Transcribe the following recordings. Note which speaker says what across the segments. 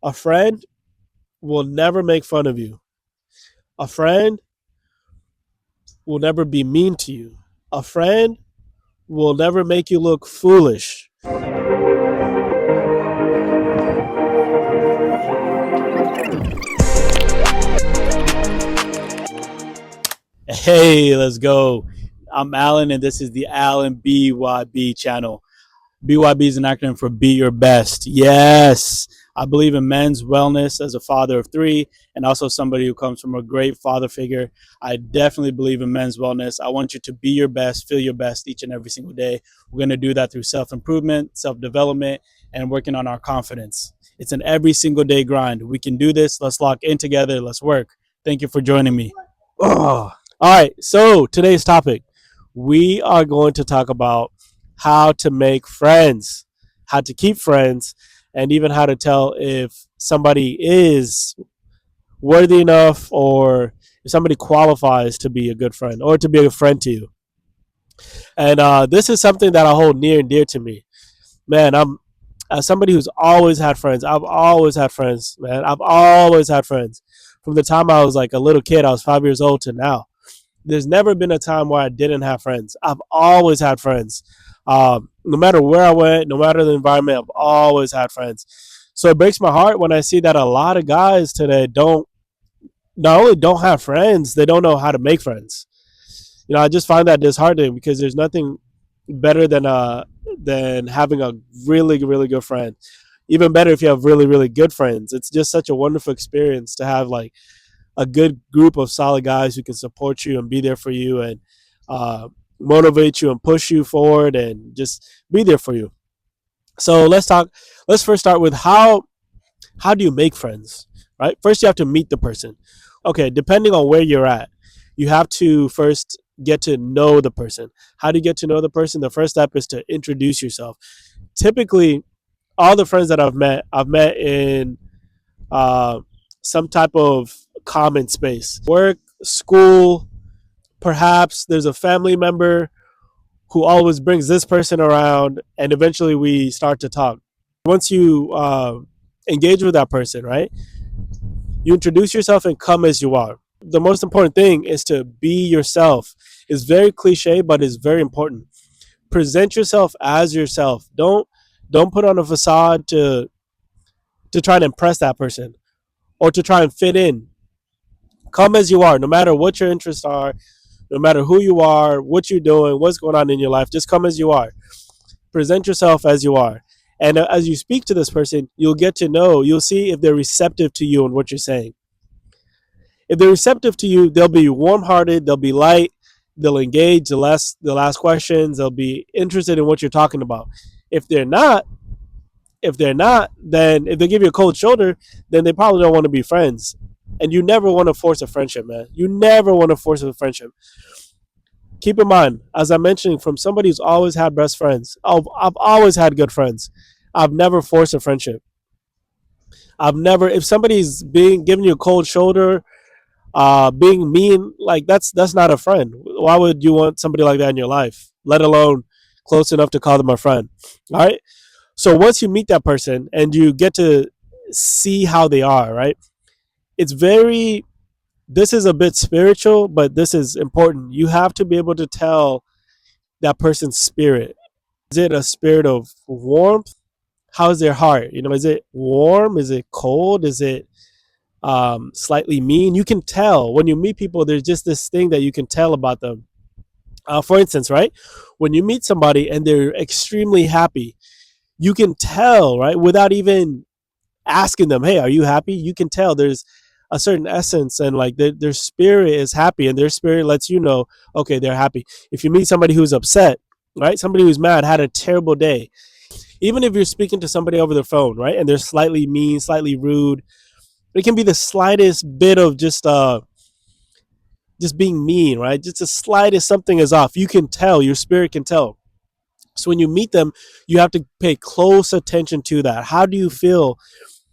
Speaker 1: A friend will never make fun of you. A friend will never be mean to you. A friend will never make you look foolish. Hey, let's go. I'm Alan, and this is the Alan BYB channel. BYB is an acronym for Be Your Best. Yes, I believe in men's wellness as a father of three and also somebody who comes from a great father figure. I definitely believe in men's wellness. I want you to be your best, feel your best each and every single day. We're going to do that through self-improvement, self-development, and working on our confidence. It's an every single day grind. We can do this. Let's lock in together. Let's work. Thank you for joining me. Oh. All right, so today's topic, we are going to talk about how to make friends, how to keep friends, and even how to tell if somebody is worthy enough or if somebody qualifies to be a good friend or to be a friend to you. And this is something that I hold near and dear to me. Man, I'm as somebody who's always had friends. I've always had friends, man. I've always had friends. From the time I was like a little kid, I was 5 years old to now. There's never been a time where I didn't have friends. I've always had friends. No matter where I went, no matter the environment, I've always had friends. So it breaks my heart when I see that a lot of guys today don't not only don't have friends, they don't know how to make friends. I just find that disheartening because there's nothing better than having a really really good friend. Even better if you have really really good friends. It's just such a wonderful experience to have like a good group of solid guys who can support you and be there for you and uh, motivate you and push you forward and just be there for you. So let's talk. Let's first start with how do you make friends, right? First, you have to meet the person. Okay, depending on where you're at, you have to first get to know the person. How do you get to know the person? The first step is to introduce yourself. Typically, all the friends that I've met in uh, some type of common space, work, school, perhaps there's a family member who always brings this person around, and eventually we start to talk. Once you engage with that person, right? You introduce yourself and come as you are. The most important thing is to be yourself. It's very cliche, but it's very important. Present yourself as yourself. Don't put on a facade to try and impress that person or to try and fit in. Come as you are, no matter what your interests are, no matter who you are, what you're doing, what's going on in your life. Just come as you are. Present yourself as you are. And as you speak to this person, you'll get to know, you'll see if they're receptive to you and what you're saying. If they're receptive to you, they'll be warm hearted, they'll be light, they'll engage, they'll ask questions, they'll be interested in what you're talking about. If they're not, then if they give you a cold shoulder, then they probably don't want to be friends. And you never want to force a friendship, man. You never want to force a friendship. Keep in mind, as I mentioned, from somebody who's always had best friends, I've always had good friends. I've never forced a friendship. I've never, if somebody's being giving you a cold shoulder, being mean, like that's not a friend. Why would you want somebody like that in your life, let alone close enough to call them a friend? All right. So once you meet that person and you get to see how they are, right? It's very, this is a bit spiritual, but this is important. You have to be able to tell that person's spirit. Is it a spirit of warmth? How's their heart? Is it warm? Is it cold? Is it slightly mean? You can tell when you meet people. There's just this thing that you can tell about them. For instance, right, when you meet somebody and they're extremely happy, you can tell, right, without even asking them, "Hey, are you happy?" You can tell there's a certain essence and like their spirit is happy, and their spirit lets you know, okay, they're happy. If you meet somebody who's upset, right, somebody who's mad, had a terrible day, even if you're speaking to somebody over the phone, right, and they're slightly mean, slightly rude, it can be the slightest bit of just being mean, right? Just the slightest something is off. You can tell, your spirit can tell. So when you meet them, you have to pay close attention to that. How do you feel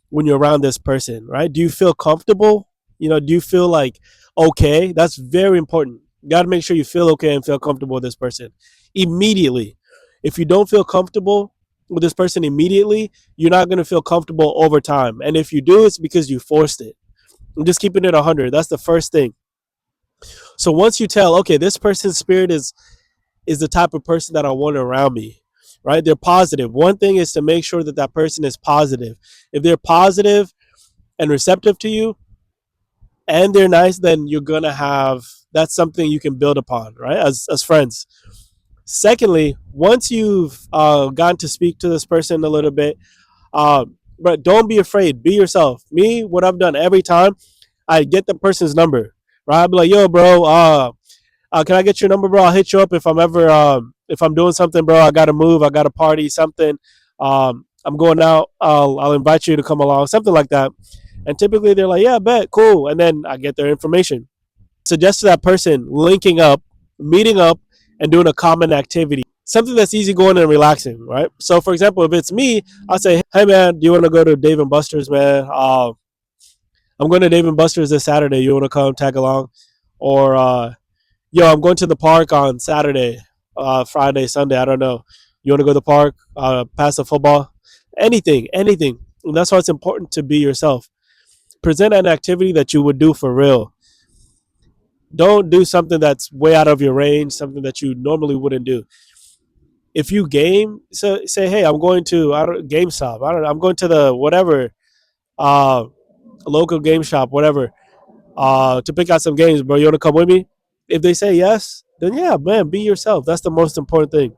Speaker 1: when you're around this person, right? Do you feel comfortable? Do you feel like okay? That's very important. You got to make sure you feel okay and feel comfortable with this person immediately. If you don't feel comfortable, with this person immediately, you're not going to feel comfortable over time. And if you do, it's because you forced it. I'm just keeping it 100. That's the first thing. So once you tell, okay, this person's spirit is the type of person that I want around me, right? They're positive. One thing is to make sure that that person is positive. If they're positive and receptive to you and they're nice, then you're going to have that's something you can build upon, right? As friends. Secondly, once you've gotten to speak to this person a little bit, but don't be afraid. Be yourself. Me, what I've done every time, I get the person's number, right? I'll be like, yo, bro, can I get your number, bro? I'll hit you up if I'm ever if I'm doing something, bro. I gotta move, I gotta party, something. I'm going out. I'll invite you to come along, something like that. And typically they're like, yeah, bet, cool. And then I get their information. Suggest to that person linking up, meeting up, and doing a common activity. Something that's easy going and relaxing, right? So, for example, if it's me, I'll say, hey, man, do you want to go to Dave and Buster's, man? I'm going to Dave and Buster's this Saturday. You want to come tag along? Or, yo, I'm going to the park on Saturday, Friday, Sunday. I don't know. You want to go to the park, pass the football? Anything, anything. And that's why it's important to be yourself. Present an activity that you would do for real. Don't do something that's way out of your range, something that you normally wouldn't do. If you game, so say, hey, I'm going to GameStop. I don't know. I'm going to the whatever uh, local game shop, whatever, to pick out some games. Bro, you want to come with me? If they say yes, then yeah, man, be yourself. That's the most important thing.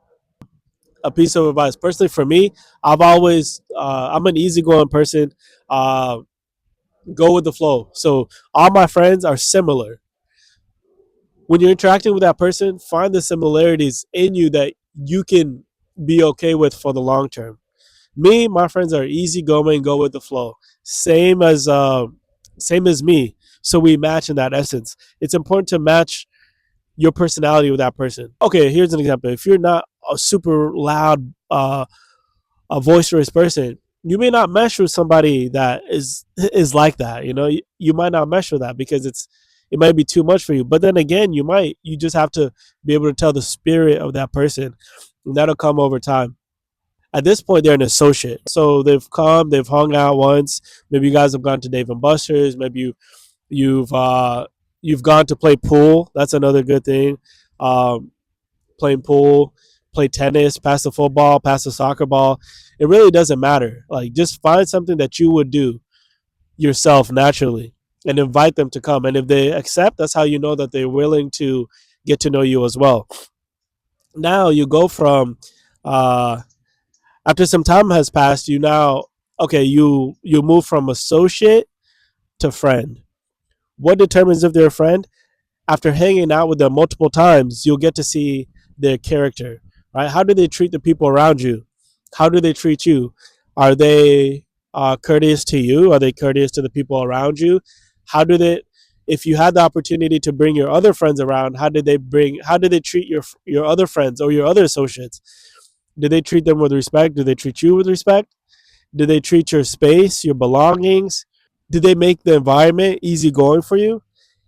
Speaker 1: A piece of advice, personally, for me, I'm an easygoing person. Uh, go with the flow. So all my friends are similar. When you're interacting with that person, find the similarities in you that you can be okay with for the long term. Me, my friends are easygoing, go with the flow. Same as me. So we match in that essence. It's important to match your personality with that person. Okay, here's an example. If you're not a super loud, a boisterous person, you may not mesh with somebody that is like that. You might not mesh with that because it might be too much for you. But then again, you just have to be able to tell the spirit of that person, and that'll come over time. At this point, they're an associate, so they've hung out once. Maybe you guys have gone to Dave and Buster's. Maybe you've uh, you've gone to play pool. That's another good thing. Um, Playing pool, play tennis, pass the football, pass the soccer ball. It really doesn't matter. Like, just find something that you would do yourself naturally and invite them to come. And if they accept, that's how you know that they're willing to get to know you as well. Now you go from uh, after some time has passed, you move from associate to friend. What determines if they're a friend? After hanging out with them multiple times, you'll get to see their character, right? How do they treat the people around you? How do they treat you? Are they courteous to you? Are they courteous to the people around you? How do they? If you had the opportunity to bring your other friends around, How did they treat your other friends or your other associates? Did they treat them with respect? Do they treat you with respect? Did they treat your space, your belongings? Did they make the environment easygoing for you?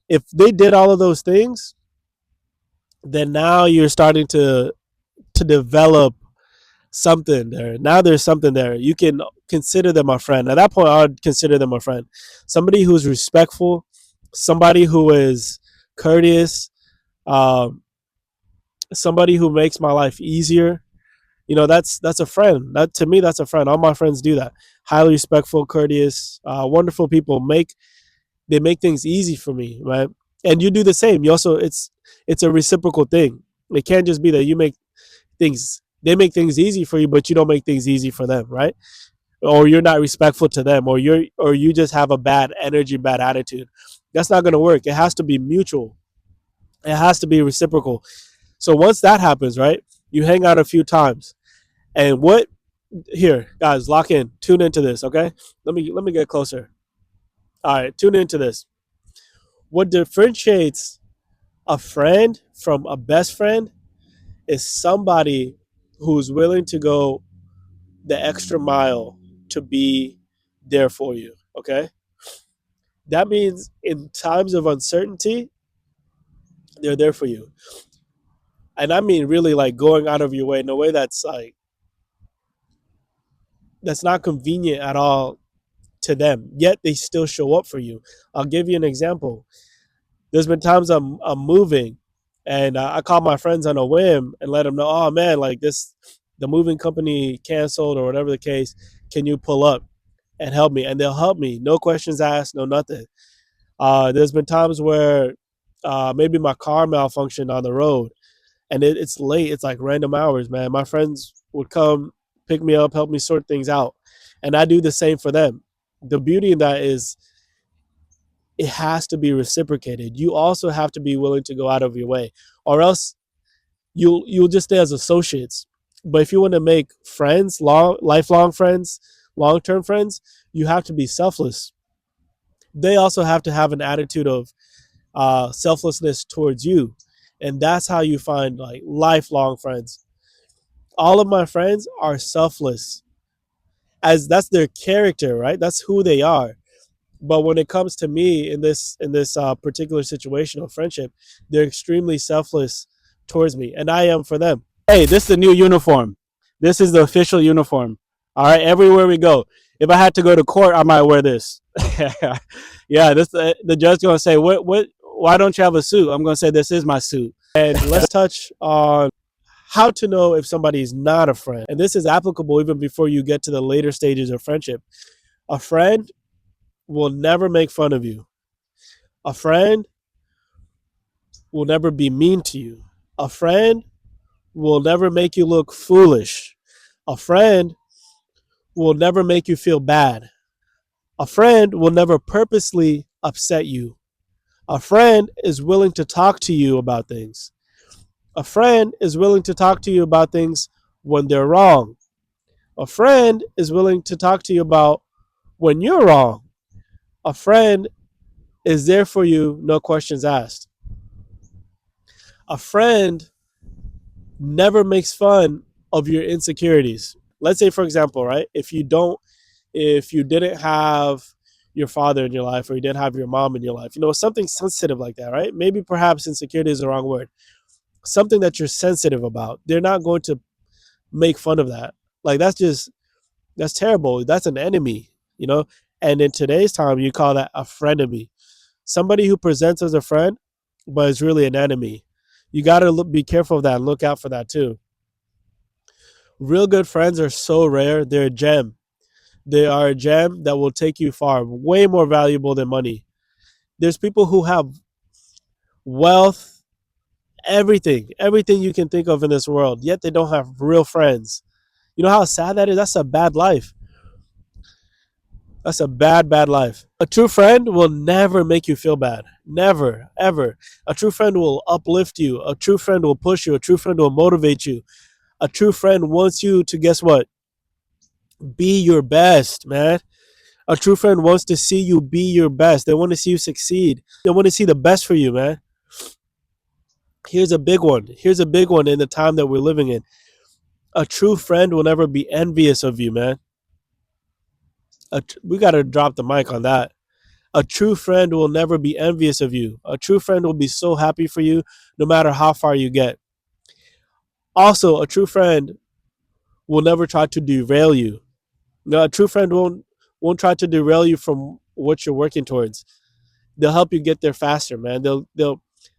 Speaker 1: If they did all of those things, then now you're starting to develop something there. Now there's something there. You can consider them a friend. At that point, I would consider them a friend. Somebody who's respectful, somebody who is courteous, um, somebody who makes my life easier. That's a friend. That to me, that's a friend. All my friends do that. Highly respectful, courteous, wonderful people. They make things easy for me, right? And you do the same. You also it's a reciprocal thing. It can't just be that they make things easy for you, but you don't make things easy for them, right? Or you're not respectful to them, or you just have a bad energy, bad attitude. That's not gonna work. It has to be mutual. It has to be reciprocal. So once that happens, right? You hang out a few times. And what here, guys, lock in. Tune into this, okay? Let me get closer. All right, tune into this. What differentiates a friend from a best friend is somebody who's willing to go the extra mile to be there for you. Okay. That means in times of uncertainty, they're there for you. And I mean, really, like going out of your way in a way that's like that's not convenient at all to them, yet they still show up for you. I'll give you an example. There's been times I'm moving, and I call my friends on a whim and let them know, oh man, like this, the moving company canceled or whatever the case. Can you pull up and help me? And they'll help me, no questions asked, no nothing. There's been times where maybe my car malfunctioned on the road, and it's late. It's like random hours, man. My friends would come pick me up, help me sort things out, and I do the same for them. The beauty in that is it has to be reciprocated. You also have to be willing to go out of your way, or else you'll just stay as associates. But if you want to make friends, lifelong friends, long term friends, you have to be selfless. They also have to have an attitude of selflessness towards you, and that's how you find like lifelong friends. All of my friends are selfless, as that's their character, right? That's who they are. But when it comes to me in this particular situation of friendship, they're extremely selfless towards me, and I am for them. Hey, this is the new uniform. This is the official uniform. All right, everywhere we go. If I had to go to court, I might wear this. Yeah, this the judge gonna say, what? Why don't you have a suit? I'm gonna say this is my suit. And let's touch on how to know if somebody is not a friend. And this is applicable even before you get to the later stages of friendship. A friend will never make fun of you. A friend will never be mean to you. A friend will never make you look foolish. A friend will never make you feel bad. A friend will never purposely upset you. A friend is willing to talk to you about things. A friend is willing to talk to you about things when they're wrong. A friend is willing to talk to you about when you're wrong. A friend is there for you, no questions asked. A friend never makes fun of your insecurities. Let's say, for example, right? If you didn't have your father in your life, or you didn't have your mom in your life, something sensitive like that, right? Maybe perhaps insecurity is the wrong word. Something that you're sensitive about. They're not going to make fun of that. Like that's terrible. That's an enemy, you know? And in today's time, you call that a frenemy. Somebody who presents as a friend, but is really an enemy. You got to be careful of that and look out for that too. Real good friends are so rare. They're a gem. They are a gem that will take you far, way more valuable than money. There's people who have wealth, everything you can think of in this world, yet they don't have real friends. You know how sad that is? That's a bad life. That's a bad life. A true friend will never make you feel bad. Never, ever. A true friend will uplift you. A true friend will push you. A true friend will motivate you. A true friend wants you to, guess what? Be your best, man. A true friend wants to see you be your best. They want to see you succeed. They want to see the best for you, man. Here's a big one. Here's a big one in the time that we're living in. A true friend will never be envious of you, man. We got to drop the mic on that. A true friend will never be envious of you. A true friend will be so happy for you no matter how far you get. Also, a true friend will never try to derail you. No, a true friend won't try to derail you from what you're working towards. They'll help you get there faster, man. They'll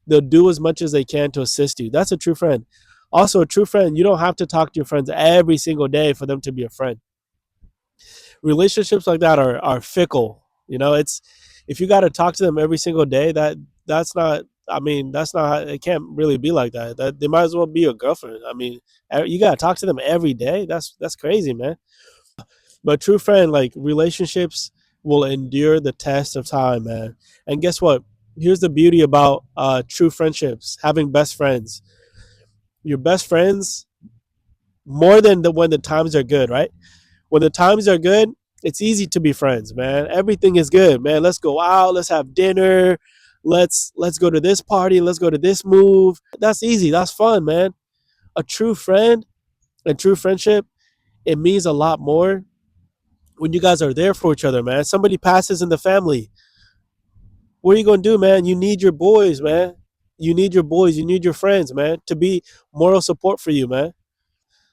Speaker 1: do as much as they can to assist you. That's a true friend. Also, a true friend, you don't have to talk to your friends every single day for them to be a friend. Relationships like that are fickle. It's if you got to talk to them every single day, that's not. I mean, that's not. It can't really be like that. That they might as well be your girlfriend. I mean, you got to talk to them every day. That's crazy, man. But true friend, like relationships will endure the test of time, man. And guess what? Here's the beauty about true friendships, having best friends. Your best friends, more than when the times are good, right? When the times are good, it's easy to be friends, man. Everything is good, man. Let's go out, let's have dinner, let's go to this party, let's go to this move. That's easy, that's fun, man. A true friend and true friendship, it means a lot more when you guys are there for each other, man. Somebody passes in the family. What are you gonna do, man? You need your boys, man. You need your boys, you need your friends, man, to be moral support for you, man.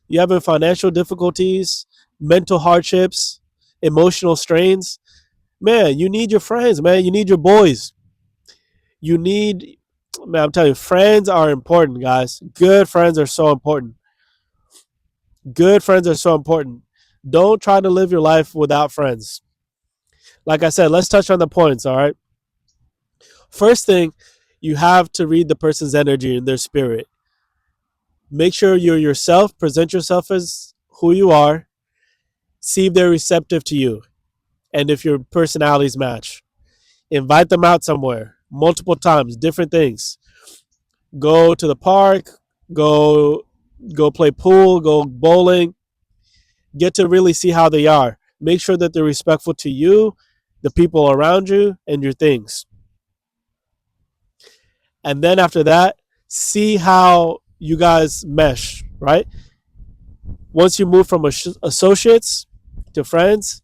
Speaker 1: You having financial difficulties, mental hardships, emotional strains, man, you need your friends, man. You need your boys. You need, man, I'm telling you, friends are important, guys. Good friends are so important. Good friends are so important. Don't try to live your life without friends. Like I said, let's touch on the points, all right? First thing, you have to read the person's energy and their spirit. Make sure you're yourself, present yourself as who you are, see if they're receptive to you, and if your personalities match. Invite them out somewhere multiple times, different things. Go to the park, go go play pool, go bowling, get to really see how they are. Make sure that they're respectful to you, the people around you, and your things. And then after that, see how you guys mesh, right? Once you move from associates to friends,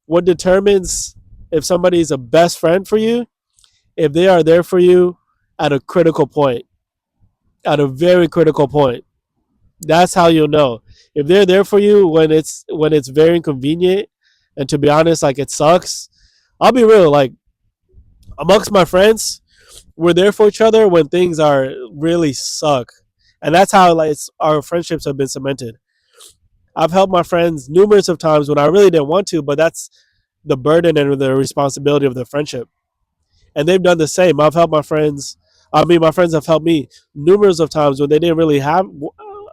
Speaker 1: what determines if somebody is a best friend for you, if they are there for you at a critical point, at a very critical point. That's how you'll know. If they're there for you when it's very inconvenient, and to be honest, like it sucks. I'll be real, like amongst my friends, we're there for each other when things are really suck. And that's how like our friendships have been cemented. I've helped my friends numerous of times when I really didn't want to, but that's the burden and the responsibility of the friendship. And they've done the same. I've helped my friends. I mean, my friends have helped me numerous of times when they didn't really have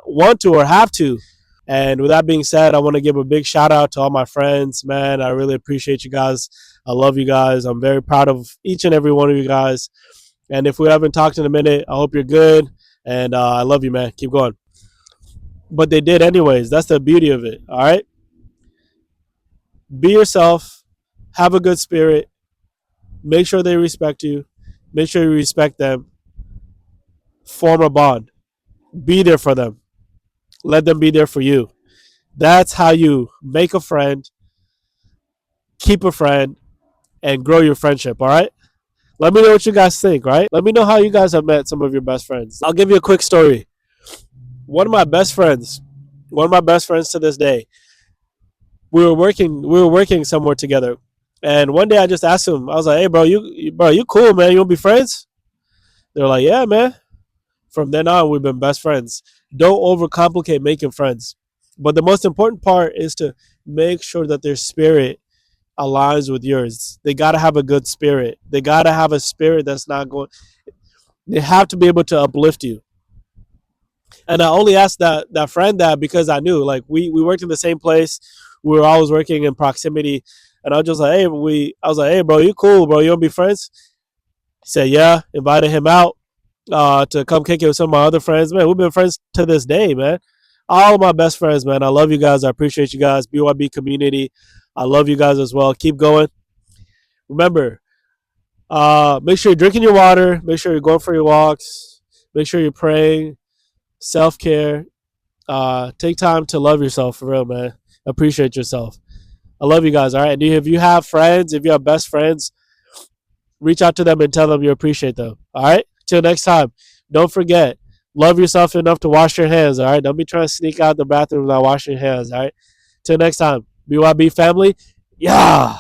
Speaker 1: want to or have to. And with that being said, I want to give a big shout out to all my friends, man. I really appreciate you guys. I love you guys. I'm very proud of each and every one of you guys. And if we haven't talked in a minute, I hope you're good. And I love you, man. Keep going. But they did anyways. That's the beauty of it. All right. Be yourself. Have a good spirit. Make sure they respect you. Make sure you respect them. Form a bond. Be there for them. Let them be there for you. That's how you make a friend, keep a friend, and grow your friendship. All right. Let me know what you guys think. Right. Let me know how you guys have met some of your best friends. I'll give you a quick story. One of my best friends, one of my best friends to this day, we were working somewhere together. And one day I just asked him, I was like, "Hey, bro, you cool, man? You want to be friends?" They're like, "Yeah, man." From then on, we've been best friends. Don't overcomplicate making friends. But the most important part is to make sure that their spirit aligns with yours. They got to have a good spirit. They got to have a spirit that's not going, they have to be able to uplift you. And I only asked that friend that because I knew, like, we worked in the same place. We were always working in proximity. And I was just like, I was like, "Hey, bro, you cool, bro? You want to be friends?" He said, "Yeah." Invited him out to come kick it with some of my other friends. Man, we've been friends to this day, man. All of my best friends, man. I love you guys. I appreciate you guys. BYB community. I love you guys as well. Keep going. Remember, make sure you're drinking your water. Make sure you're going for your walks. Make sure you're praying. Self care. Take time to love yourself for real, man. Appreciate yourself. I love you guys. All right. And if you have friends, if you have best friends, reach out to them and tell them you appreciate them. All right. Till next time. Don't forget, love yourself enough to wash your hands. All right. Don't be trying to sneak out the bathroom without washing your hands. All right. Till next time. BYB family. Yeah.